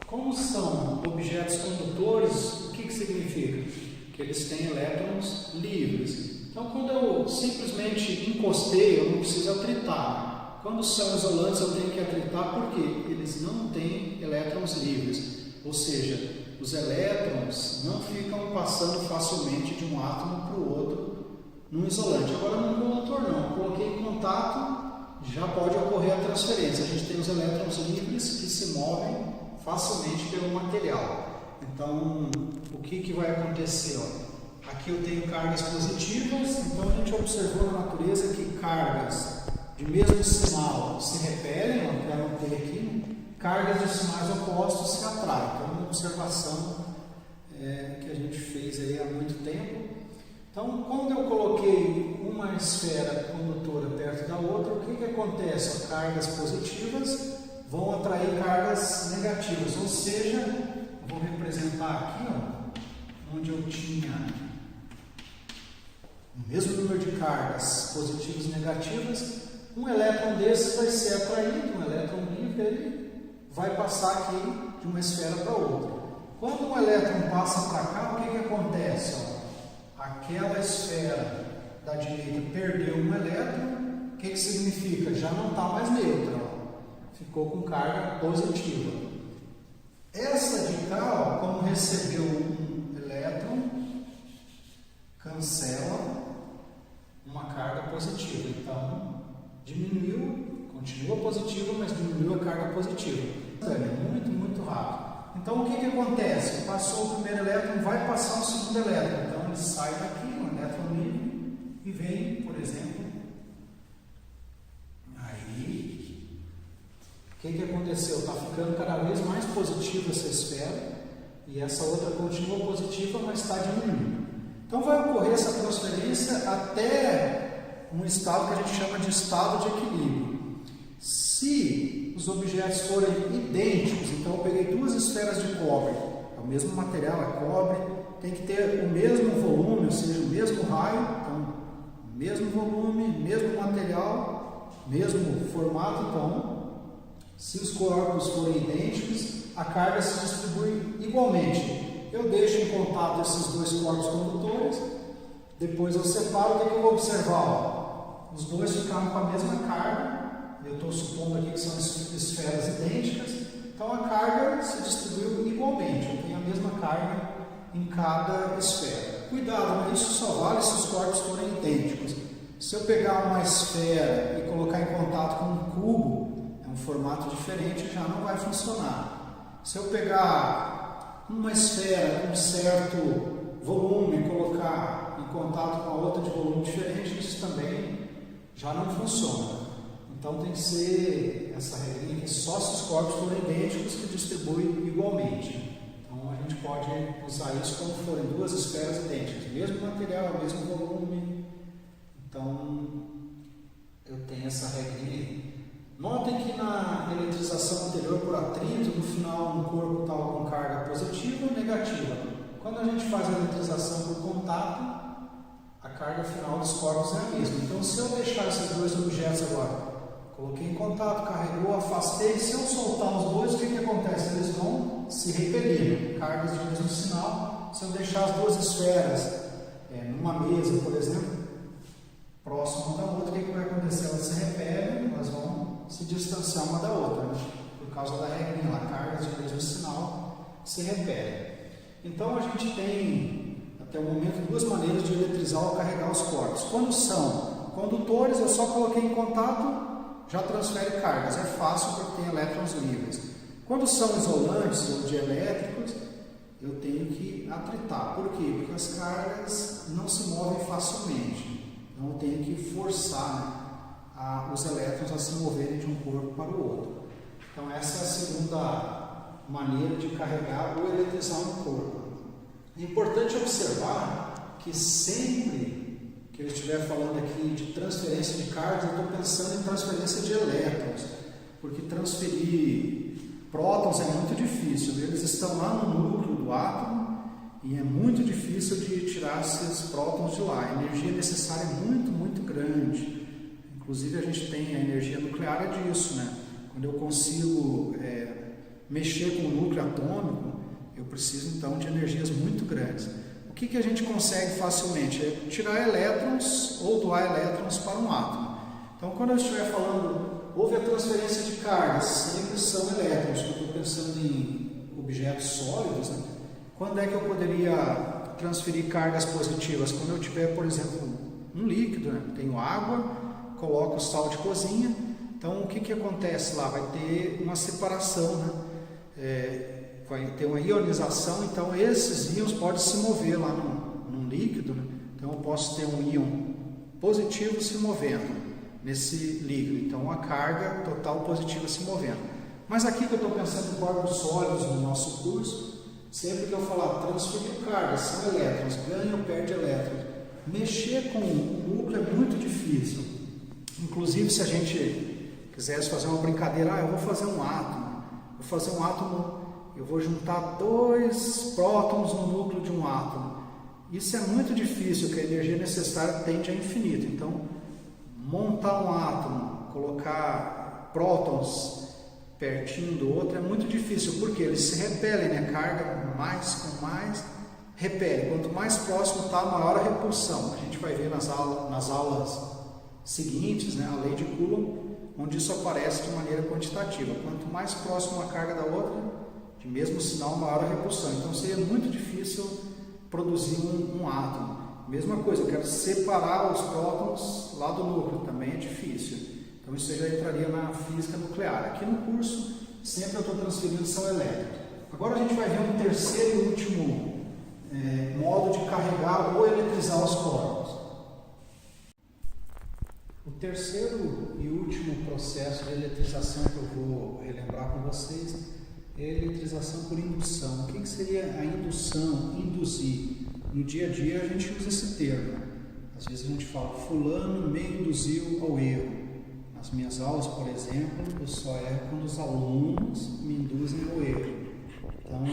Como são objetos condutores, o que significa? Que eles têm elétrons livres. Então, quando eu simplesmente encostei, eu não preciso atritar. Quando são isolantes, eu tenho que atritar porque eles não têm elétrons livres. Ou seja, os elétrons não ficam passando facilmente de um átomo para o outro num isolante. Agora, num condutor não. Eu coloquei em contato, já pode ocorrer a transferência. A gente tem os elétrons livres que se movem facilmente pelo material. Então, o que vai acontecer? Ó? Aqui eu tenho cargas positivas, então a gente observou na natureza que cargas de mesmo sinal se repelem, para não ter aqui, cargas de sinais opostos se atraem. Então, é uma observação que a gente fez aí há muito tempo. Então, quando eu coloquei uma esfera condutora perto da outra, o que acontece? As cargas positivas vão atrair cargas negativas, ou seja, eu vou representar aqui, ó, onde eu tinha o mesmo número de cargas positivas e negativas, um elétron desses vai ser atraído, um elétron livre, ele vai passar aqui de uma esfera para outra. Quando um elétron passa para cá, o que acontece? Ó? Aquela esfera da direita perdeu um elétron, o que significa? Já não está mais neutra, ó. Ficou com carga positiva. Essa de cá, ó, como recebeu um elétron, cancela uma carga positiva. Então, diminuiu, continua positiva, mas diminuiu a carga positiva. É muito, muito rápido. Então, o que acontece? Passou o primeiro elétron, vai passar o segundo elétron. Então, ele sai daqui, um elétron livre, e vem, por exemplo, aí, o que aconteceu? Está ficando cada vez mais positiva essa esfera, e essa outra continua positiva, mas está diminuindo. Então, vai ocorrer essa transferência até um estado que a gente chama de estado de equilíbrio. Se os objetos forem idênticos, então eu peguei duas esferas de cobre, é o mesmo material, é cobre, tem que ter o mesmo volume, ou seja, o mesmo raio, então, mesmo volume, mesmo material, mesmo formato. Então, se os corpos forem idênticos, a carga se distribui igualmente. Eu deixo em contato esses dois corpos condutores, depois eu separo, o que eu vou observar? Ó, os dois ficaram com a mesma carga. Eu estou supondo aqui que são esferas idênticas, então a carga se distribuiu igualmente, eu tenho a mesma carga em cada esfera. Cuidado, né? Isso só vale se os corpos forem idênticos. Se eu pegar uma esfera e colocar em contato com um cubo, é um formato diferente, já não vai funcionar. Se eu pegar uma esfera com um certo volume e colocar em contato com a outra de volume diferente, isso também já não funciona. Então tem que ser essa regrinha que só se os corpos forem idênticos que distribui igualmente. Então a gente pode usar isso quando forem duas esferas idênticas, mesmo material, mesmo volume. Então eu tenho essa regrinha aí. Notem que na eletrização anterior por atrito, no final um corpo estava com carga positiva ou negativa. Quando a gente faz a eletrização por contato, a carga final dos corpos é a mesma. Então se eu deixar esses dois objetos agora, coloquei em contato, carregou, afastei, se eu soltar os dois, o que acontece? Eles vão se repelir, cargas de mesmo sinal. Se eu deixar as duas esferas numa mesa, por exemplo, próximo uma da outra, o que vai acontecer? Elas se repelem, elas vão se distanciar uma da outra, né? Por causa da regrinha lá, cargas de mesmo sinal se repelem. Então a gente tem, até o momento, duas maneiras de eletrizar ou carregar os corpos. Quando são condutores, eu só coloquei em contato, já transfere cargas, é fácil porque tem elétrons livres. Quando são isolantes ou dielétricos, eu tenho que atritar. Por quê? Porque as cargas não se movem facilmente. Então eu tenho que forçar os elétrons a se moverem de um corpo para o outro. Então essa é a segunda maneira de carregar ou eletrizar um corpo. É importante observar que sempre que eu estiver falando aqui de transferência de cargas, eu estou pensando em transferência de elétrons, porque transferir prótons é muito difícil, eles estão lá no núcleo do átomo e é muito difícil de tirar esses prótons de lá. A energia necessária é muito, muito grande. Inclusive a gente tem a energia nuclear é disso, né? Quando eu consigo mexer com o núcleo atômico, eu preciso então de energias muito grandes. O que a gente consegue facilmente? É tirar elétrons ou doar elétrons para um átomo. Então, quando eu estiver falando, houve a transferência de cargas, sempre são elétrons, eu estou pensando em objetos sólidos, né? Quando é que eu poderia transferir cargas positivas? Quando eu tiver, por exemplo, um líquido, né? Tenho água, coloco sal de cozinha, então o que acontece lá? Vai ter uma separação, né? Vai ter uma ionização, então esses íons podem se mover lá num líquido, né? Então eu posso ter um íon positivo se movendo nesse líquido, então uma carga total positiva se movendo. Mas aqui que eu estou pensando em corpos sólidos no nosso curso, sempre que eu falar transferir cargas, são elétrons, ganha ou perde elétrons. Mexer com o núcleo é muito difícil. Inclusive se a gente quisesse fazer uma brincadeira, eu vou fazer um átomo, eu vou juntar dois prótons no núcleo de um átomo. Isso é muito difícil, porque a energia necessária tende a infinito. Então, montar um átomo, colocar prótons pertinho do outro é muito difícil, porque eles se repelem, né? Carga mais com mais, repele. Quanto mais próximo está, maior a repulsão. A gente vai ver nas aulas seguintes, né? A lei de Coulomb, onde isso aparece de maneira quantitativa. Quanto mais próximo uma carga da outra, de mesmo sinal, maior a repulsão. Então seria muito difícil produzir um átomo. Mesma coisa, eu quero separar os prótons lá do núcleo, também é difícil. Então isso já entraria na física nuclear. Aqui no curso, sempre eu estou transferindo são elétricos. Agora a gente vai ver um terceiro e último modo de carregar ou eletrizar os corpos. O terceiro e último processo de eletrização que eu vou relembrar com vocês é a eletrização por indução. O que seria a indução? Induzir. No dia a dia a gente usa esse termo. Às vezes a gente fala, fulano me induziu ao erro. Nas minhas aulas, por exemplo, eu só erro quando os alunos me induzem ao erro. Então,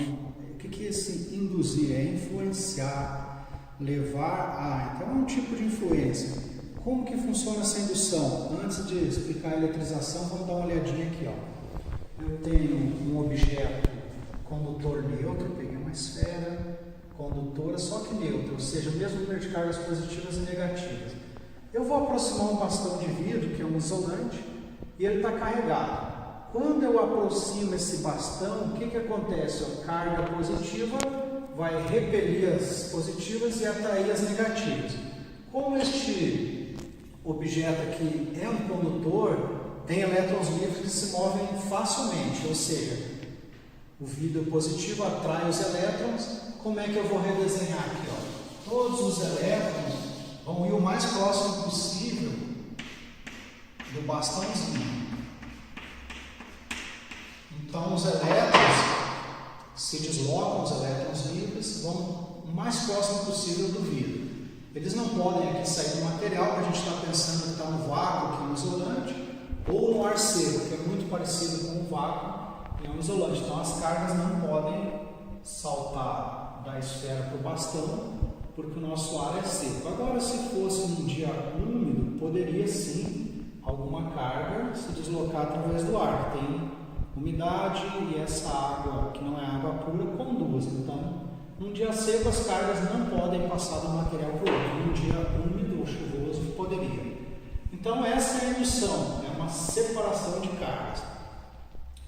o que é esse induzir? É influenciar, levar a... Então é um tipo de influência. Como que funciona essa indução? Antes de explicar a eletrização, vamos dar uma olhadinha aqui, ó. Eu tenho um objeto condutor neutro, peguei uma esfera condutora, só que neutra, ou seja, o mesmo número de cargas positivas e negativas. Eu vou aproximar um bastão de vidro, que é um isolante, e ele está carregado. Quando eu aproximo esse bastão, o que acontece? A carga positiva vai repelir as positivas e atrair as negativas. Como este objeto aqui é um condutor, tem elétrons livres que se movem facilmente, ou seja, o vidro positivo atrai os elétrons. Como é que eu vou redesenhar aqui? Ó? Todos os elétrons vão ir o mais próximo possível do bastãozinho. Então os elétrons se deslocam, os elétrons livres vão o mais próximo possível do vidro. Eles não podem aqui sair do material, que a gente está pensando que está no vácuo, aqui no isolante, ou no ar seco, que é muito parecido com o vácuo e é um isolante. Então as cargas não podem saltar da esfera para o bastão, porque o nosso ar é seco. Agora, se fosse num dia úmido, poderia sim alguma carga se deslocar através do ar, que tem umidade, e essa água, que não é água pura, conduz. Então, num dia seco, as cargas não podem passar de um material para o outro. Num dia úmido ou chuvoso, poderia. Então, essa é a indução, é uma separação de cargas.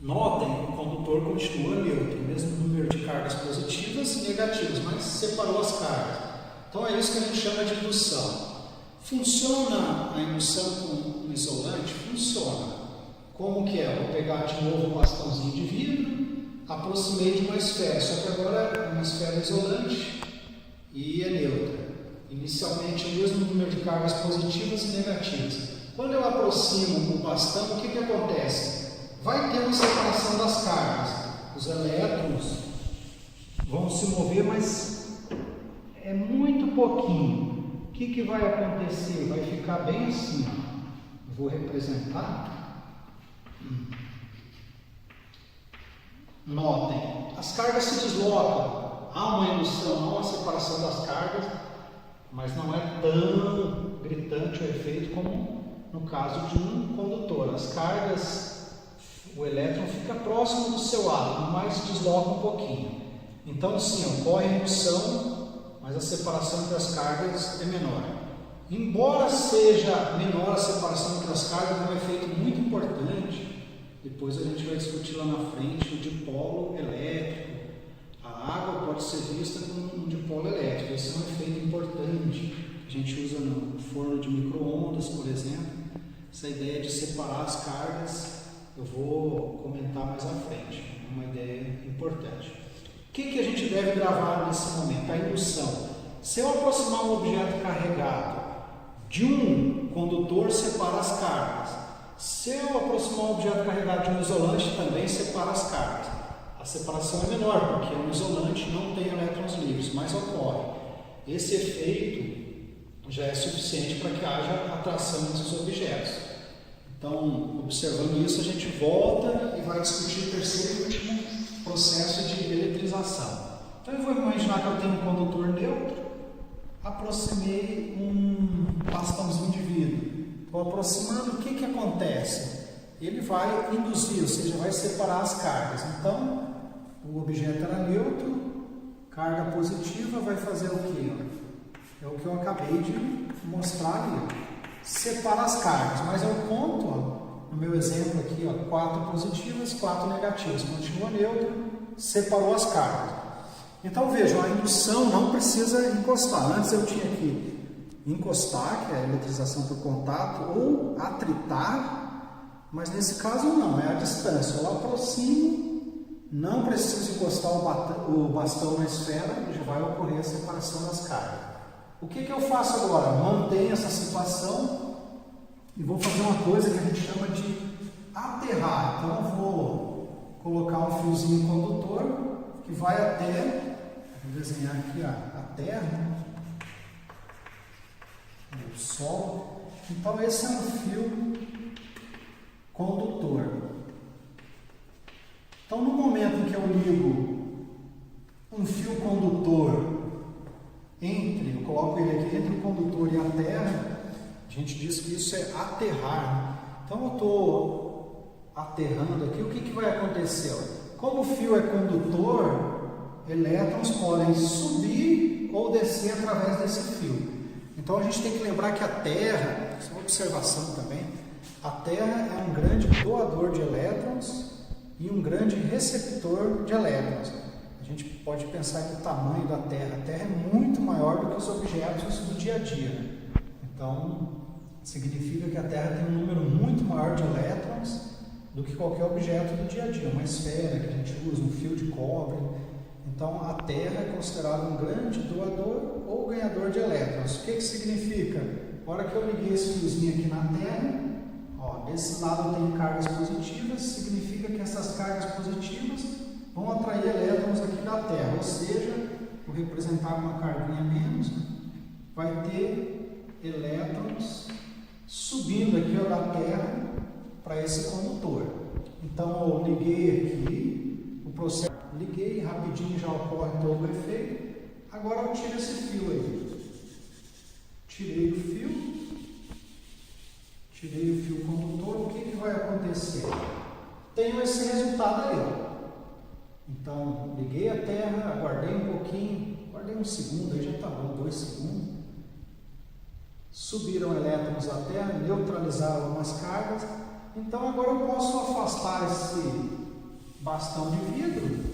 Notem que o condutor continua neutro, mesmo número de cargas positivas e negativas, mas separou as cargas. Então, é isso que a gente chama de indução. Funciona a indução com um isolante? Funciona. Como que é? Vou pegar de novo um bastãozinho de vidro, aproximei de uma esfera, só que agora é uma esfera isolante e é neutra. Inicialmente é o mesmo número de cargas positivas e negativas. Quando eu aproximo o bastão, o que acontece? Vai ter uma separação das cargas. Os elétrons vão se mover, mas é muito pouquinho. O que vai acontecer? Vai ficar bem assim. Vou representar. Notem, as cargas se deslocam, há uma indução, há uma separação das cargas, mas não é tão gritante o efeito como no caso de um condutor. As cargas, o elétron fica próximo do seu átomo, mas se desloca um pouquinho. Então sim, ocorre a indução, mas a separação entre as cargas é menor. Embora seja menor a separação entre as cargas, é um efeito muito importante. Depois a gente vai discutir lá na frente o dipolo elétrico. A água pode ser vista como um dipolo elétrico. Esse é um efeito importante que a gente usa no forno de micro-ondas, por exemplo. Essa ideia de separar as cargas eu vou comentar mais à frente. É uma ideia importante. O que a gente deve gravar nesse momento? A indução. Se eu aproximar um objeto carregado de um condutor, separa as cargas. Se eu aproximar um objeto carregado de um isolante, também separa as cargas. A separação é menor, porque um isolante não tem elétrons livres, mas ocorre. Esse efeito já é suficiente para que haja atração entre os objetos. Então, observando isso, a gente volta e vai discutir o terceiro e último processo de eletrização. Então, eu vou imaginar que eu tenho um condutor neutro, aproximei um bastãozinho de vidro. Estou aproximando, o que acontece? Ele vai induzir, ou seja, vai separar as cargas. Então, o objeto era neutro, carga positiva vai fazer o quê? É o que eu acabei de mostrar ali. Separa as cargas, mas eu conto, no meu exemplo aqui, 4 positivas, 4 negativas. Continua neutro, separou as cargas. Então, vejam, a indução não precisa encostar. Antes eu tinha que encostar, que é a eletrização por contato, ou atritar, mas nesse caso não, é a distância. Eu aproximo, não preciso encostar o bastão na esfera e já vai ocorrer a separação das cargas. O que eu faço agora? Mantenho essa situação e vou fazer uma coisa que a gente chama de aterrar. Então eu vou colocar um fiozinho condutor que vai até, vou desenhar aqui a terra, o Sol. Então esse é um fio condutor. Então no momento em que eu ligo um fio condutor eu coloco ele aqui entre o condutor e a terra, a gente diz que isso é aterrar. Então eu estou aterrando aqui, o que vai acontecer? Como o fio é condutor, elétrons podem subir ou descer através desse fio. Então a gente tem que lembrar que a Terra, isso é uma observação também, a Terra é um grande doador de elétrons e um grande receptor de elétrons. A gente pode pensar no tamanho da Terra. A Terra é muito maior do que os objetos do dia a dia. Então, significa que a Terra tem um número muito maior de elétrons do que qualquer objeto do dia a dia, uma esfera que a gente usa, um fio de cobre. Então a Terra é considerada um grande doador ou ganhador de elétrons. O que significa? Na hora que eu liguei esse fiozinho aqui na Terra, ó, desse lado tem cargas positivas, significa que essas cargas positivas vão atrair elétrons aqui da Terra, ou seja, vou representar com uma carguinha menos, vai ter elétrons subindo aqui ó, da Terra para esse condutor. Então eu liguei aqui, o processo, liguei rapidinho, já ocorre todo o efeito. Agora eu tiro esse fio aí. Tirei o fio condutor, o que vai acontecer? Tenho esse resultado aí, ó. Então, liguei a Terra, aguardei um pouquinho, aguardei um segundo, aí já está bom, 2 segundos. Subiram elétrons da Terra, neutralizaram algumas cargas. Então, agora eu posso afastar esse bastão de vidro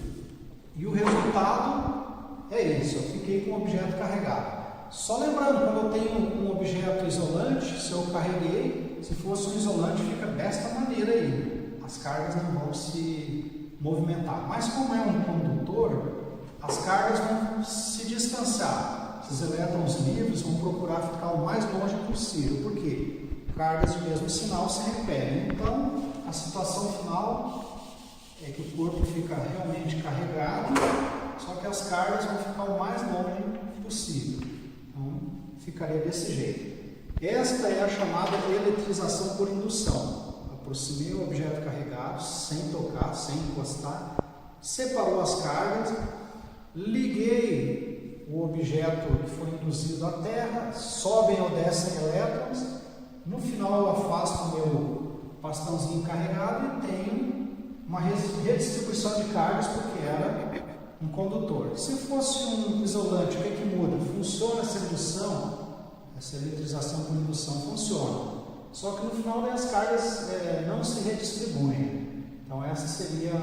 e o resultado é esse, eu fiquei com o objeto carregado. Só lembrando, quando eu tenho um objeto isolante, se eu carreguei, se fosse um isolante, fica desta maneira aí. As cargas não vão se movimentar. Mas como é um condutor, as cargas vão se distanciar. Esses elétrons livres vão procurar ficar o mais longe possível. Por quê? Cargas de mesmo sinal se repelem. Então, a situação final é que o corpo fica realmente carregado, só que as cargas vão ficar o mais longe possível. Então, ficaria desse jeito. Esta é a chamada eletrização por indução. Aproximei o objeto carregado, sem tocar, sem encostar, separou as cargas, liguei o objeto que foi induzido à Terra, sobem ou descem elétrons, no final eu afasto o meu bastãozinho carregado e tenho uma redistribuição de cargas porque era um condutor. Se fosse um isolante, o que muda? Funciona essa indução, essa eletrização por indução funciona. Só que no final as cargas não se redistribuem. Então essa seria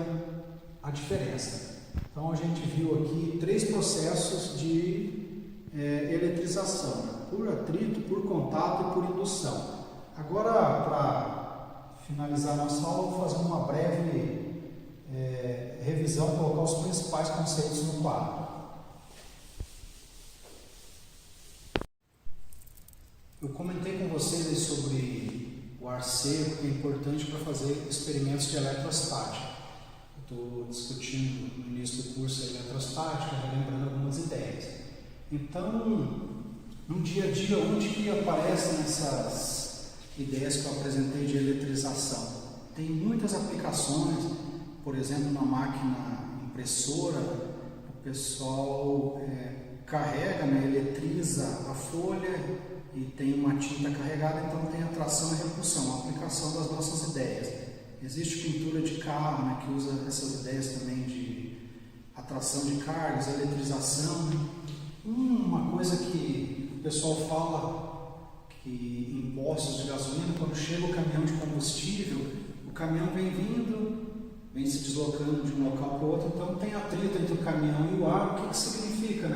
a diferença. Então a gente viu aqui 3 processos de eletrização: por atrito, por contato e por indução. Agora, para finalizar nossa aula, vou fazer uma breve revisão, colocar os principais conceitos no quadro. Eu comentei com vocês aí sobre o ar seco, que é importante para fazer experimentos de eletrostática. Estou discutindo no início do curso a eletrostática, relembrando algumas ideias. Então, no dia a dia, onde que aparecem essas ideias que eu apresentei de eletrização? Tem muitas aplicações, por exemplo, na máquina impressora, o pessoal carrega, eletriza a folha e tem uma tinta carregada, então tem atração e repulsão, a aplicação das nossas ideias. Existe pintura de carro, que usa essas ideias também de atração de cargas, eletrização. Uma coisa que o pessoal fala que em postos de gasolina, quando chega o caminhão de combustível, o caminhão vem vindo, vem se deslocando de um local para o outro, então tem atrito entre o caminhão e o ar. O que significa?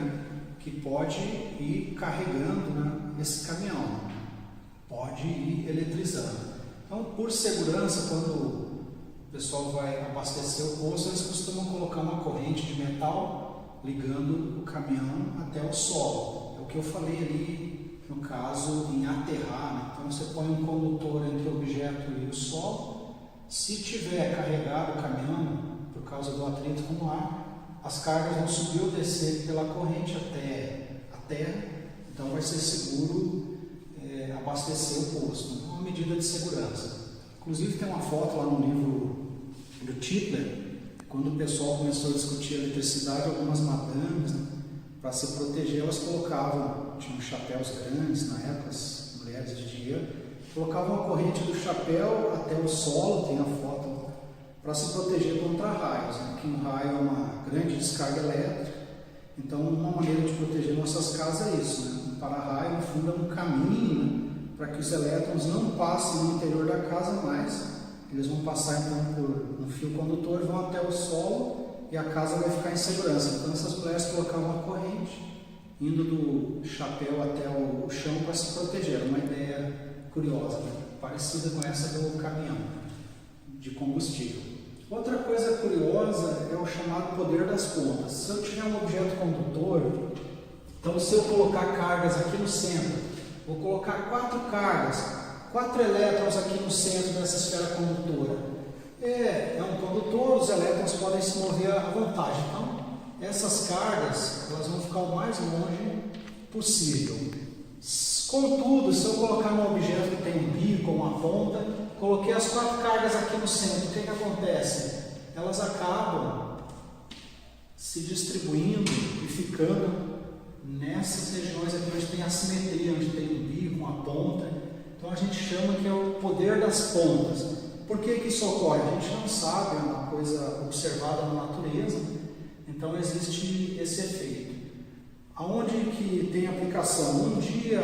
Que pode ir carregando esse caminhão, pode ir eletrizando. Então, por segurança, quando o pessoal vai abastecer o posto, eles costumam colocar uma corrente de metal ligando o caminhão até o solo. É o que eu falei ali, no caso, em aterrar. Então, você põe um condutor entre o objeto e o solo. Se tiver carregado o caminhão, por causa do atrito com o ar, as cargas vão subir ou descer pela corrente até a terra, então vai ser seguro abastecer o posto, uma medida de segurança. Inclusive tem uma foto lá no livro do Tipler, quando o pessoal começou a discutir a eletricidade, algumas madames, para se proteger, elas colocavam, tinham chapéus grandes na época, as mulheres de dia, colocavam a corrente do chapéu até o solo, tem a foto, para se proteger contra raios, que um raio é uma grande descarga elétrica. Então, uma maneira de proteger nossas casas é isso, um para-raio, no fundo, é um caminho para que os elétrons não passem no interior da casa, mas eles vão passar então por um fio condutor, vão até o solo e a casa vai ficar em segurança. Então, essas mulheres colocavam uma corrente indo do chapéu até o chão para se proteger, uma ideia curiosa, né? Parecida com essa do caminhão de combustível. Outra coisa curiosa é o chamado poder das pontas. Se eu tiver um objeto condutor, então se eu colocar cargas aqui no centro, vou colocar 4 cargas, 4 elétrons aqui no centro dessa esfera condutora. É um condutor, os elétrons podem se mover à vontade. Então, essas cargas elas vão ficar o mais longe possível. Contudo, se eu colocar um objeto que tem um bico ou uma ponta, coloquei as 4 cargas aqui no centro, o que acontece? Elas acabam se distribuindo e ficando nessas regiões aqui onde tem assimetria, onde tem um bico, uma ponta. Então a gente chama que é o poder das pontas. Por que isso ocorre? A gente não sabe, é uma coisa observada na natureza, então existe esse efeito. Aonde que tem aplicação? Um dia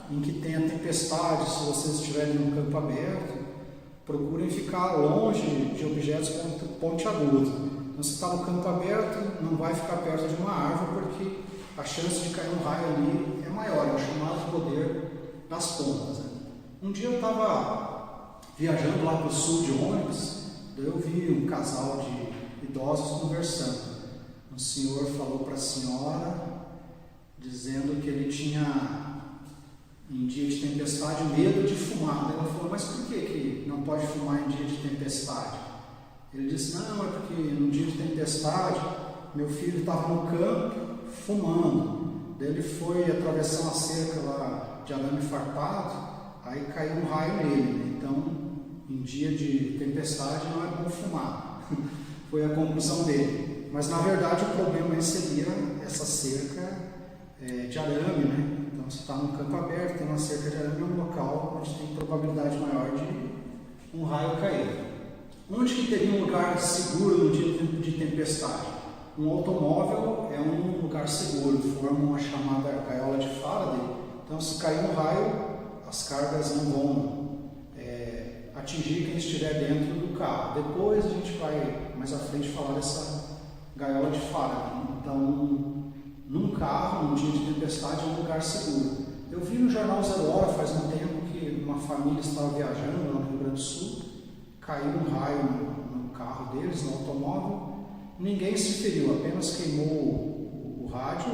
em que tenha tempestade, se vocês estiverem num campo aberto, procurem ficar longe de objetos pontiagudos. Então, se está no campo aberto, não vai ficar perto de uma árvore, porque a chance de cair um raio ali é maior, é o chamado poder das pontas. Né? Um dia eu estava viajando lá para o sul de ônibus, eu vi um casal de idosos conversando. Um senhor falou para a senhora, dizendo que ele tinha, em dia de tempestade, medo de fumar. Ela falou, mas por que não pode fumar em dia de tempestade? Ele disse, não, é porque no dia de tempestade, meu filho estava no campo fumando. Daí ele foi atravessar uma cerca lá de arame farpado, aí caiu um raio nele. Então, em dia de tempestade, não é bom fumar. Foi a conclusão dele. Mas, na verdade, o problema aí seria essa cerca de arame, né? Então, se está num campo aberto, tem uma cerca de arame, é um local onde tem probabilidade maior de um raio cair. Onde que teria um lugar seguro no dia de tempestade? Um automóvel é um lugar seguro, forma uma chamada gaiola de Faraday. Então, se cair um raio, as cargas não vão atingir quem estiver dentro do carro. Depois a gente vai mais à frente falar dessa gaiola de Faraday. Então, num carro, num dia de tempestade, é um lugar seguro. Eu vi no jornal 0 Hora faz um tempo que uma família estava viajando lá no Rio Grande do Sul, caiu um raio no carro deles, no automóvel, ninguém se feriu, apenas queimou o rádio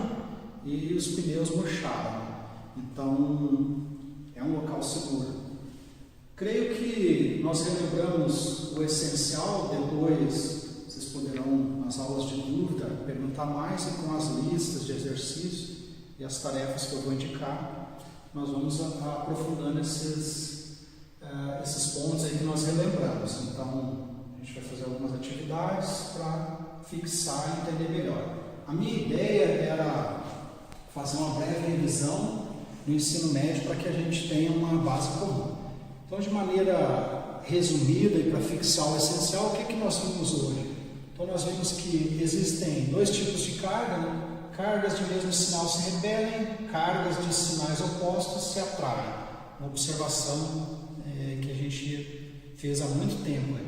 e os pneus murcharam. Então, é um local seguro. Creio que nós relembramos o essencial, depois vocês poderão, nas aulas de dúvida, perguntar mais, e com as listas de exercícios e as tarefas que eu vou indicar, nós vamos aprofundando esses pontos aí que nós relembramos. Então, a gente vai fazer algumas atividades para fixar e entender melhor. A minha ideia era fazer uma breve revisão do ensino médio para que a gente tenha uma base comum. Então, de maneira resumida e para fixar o essencial, o que nós vimos hoje? Então, nós vimos que existem 2 tipos de carga, né? Cargas de mesmo sinal se repelem, cargas de sinais opostos se atraem. Uma observação que a gente fez há muito tempo.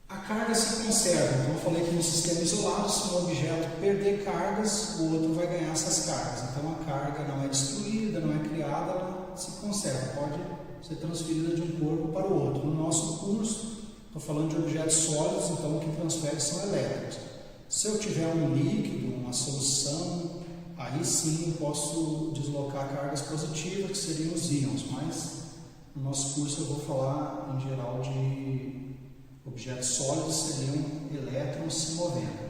A carga se conserva. Então, eu falei que no sistema isolado, se um objeto perder cargas, o outro vai ganhar essas cargas. Então, a carga não é destruída, não é criada, ela se conserva. Pode ser transferida de um corpo para o outro. No nosso curso, estou falando de objetos sólidos, então o que transfere são elétrons. Se eu tiver um líquido, uma solução, aí sim eu posso deslocar cargas positivas, que seriam os íons, mas no nosso curso eu vou falar em geral de objetos sólidos, seriam elétrons se movendo.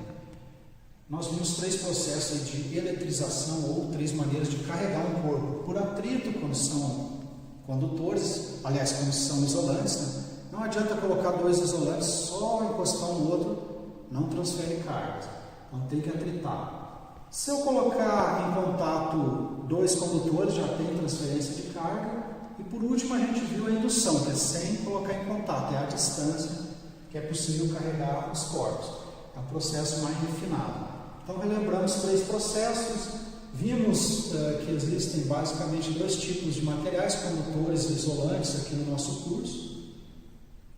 Nós vimos 3 processos de eletrização ou 3 maneiras de carregar um corpo. Por atrito, quando são condutores, aliás, quando são isolantes, né? Não adianta colocar 2 isolantes, só encostar um no outro, não transfere cargas, então tem que atritar. Se eu colocar em contato 2 condutores, já tem transferência de carga. E por último a gente viu a indução, que é sem colocar em contato, é a distância que é possível carregar os corpos. É um processo mais refinado. Então relembramos 3 processos, vimos que existem basicamente 2 tipos de materiais, condutores e isolantes aqui no nosso curso.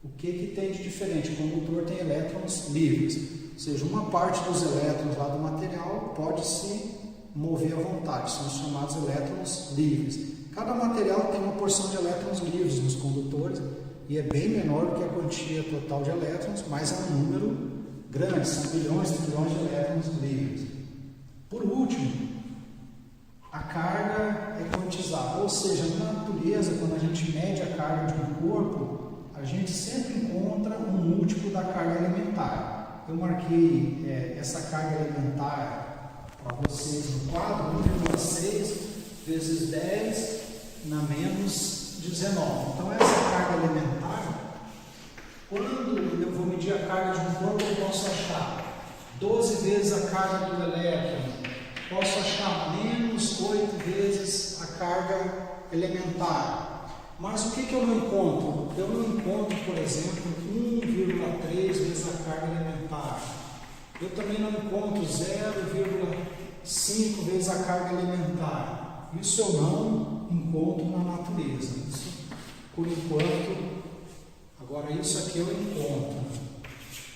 O que tem de diferente? O condutor tem elétrons livres, ou seja, uma parte dos elétrons lá do material pode se mover à vontade, são os chamados elétrons livres. Cada material tem uma porção de elétrons livres nos condutores e é bem menor do que a quantia total de elétrons, mas é um número grande, são bilhões, trilhões de elétrons livres. Por último, a carga é quantizada, ou seja, na natureza, quando a gente mede a carga de um corpo, a gente sempre encontra um múltiplo da carga elementar. Eu marquei essa carga elementar para vocês no quadro, 1,6 vezes 10 na menos 19. Então essa carga elementar, quando eu vou medir a carga de um corpo, eu posso achar 12 vezes a carga do elétron, posso achar menos 8 vezes a carga elementar. Mas o que eu não encontro? Eu não encontro, por exemplo, 1,3 vezes a carga elementar. Eu também não encontro 0,5 vezes a carga elementar. Isso eu não encontro na natureza. Isso, por enquanto, agora isso aqui eu encontro.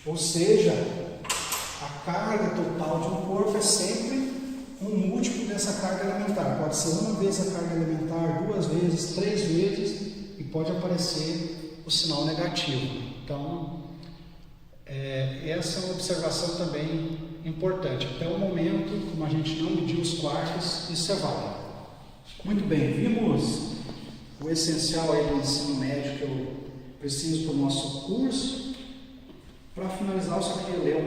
Ou seja, a carga total de um corpo é sempre um múltiplo dessa carga elementar. Pode ser uma vez a carga elementar, 2 vezes, 3 vezes, e pode aparecer o sinal negativo. Então, essa é uma observação também importante. Até o momento, como a gente não mediu os quartos, isso é válido. Muito bem, vimos o essencial aí do ensino médio que eu preciso para o nosso curso. Para finalizar, eu só queria ler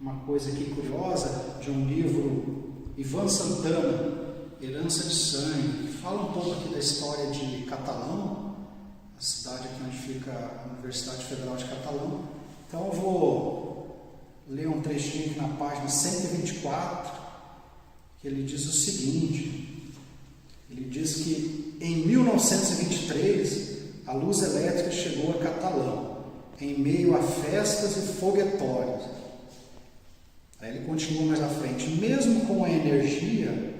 uma coisa aqui curiosa de um livro, Ivan Santana, Herança de Sangue, que fala um pouco aqui da história de Catalão, a cidade aqui onde fica a Universidade Federal de Catalão. Então eu vou ler um trechinho aqui na página 124, que ele diz o seguinte: ele diz que em 1923 a luz elétrica chegou a Catalão, em meio a festas e foguetórios. Aí ele continua mais à frente: mesmo com a energia,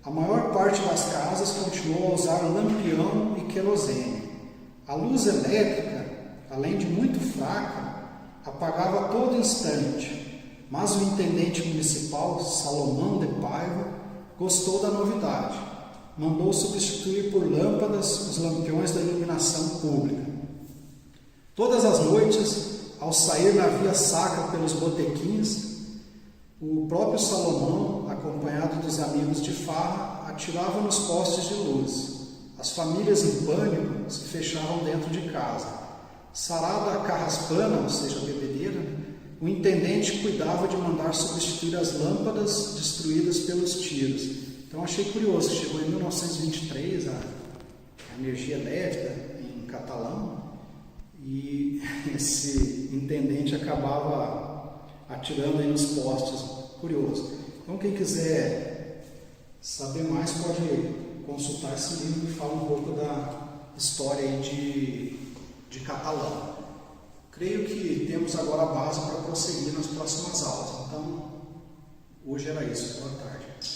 a maior parte das casas continuou a usar lampião e querosene. A luz elétrica, além de muito fraca, apagava a todo instante, mas o intendente municipal, Salomão de Paiva, gostou da novidade. Mandou substituir por lâmpadas os lampiões da iluminação pública. Todas as noites, ao sair na via sacra pelos botequins, o próprio Salomão, acompanhado dos amigos de farra, atirava nos postes de luz. As famílias em pânico se fechavam dentro de casa. Sarada a carraspana, ou seja, a bebedeira, o intendente cuidava de mandar substituir as lâmpadas destruídas pelos tiros. Então achei curioso, chegou em 1923 a energia elétrica em Catalão e esse intendente acabava atirando aí nos postes. Curioso. Então quem quiser saber mais pode consultar esse livro que fala um pouco da história aí de Catalão. Creio que temos agora a base para prosseguir nas próximas aulas. Então, hoje era isso. Boa tarde.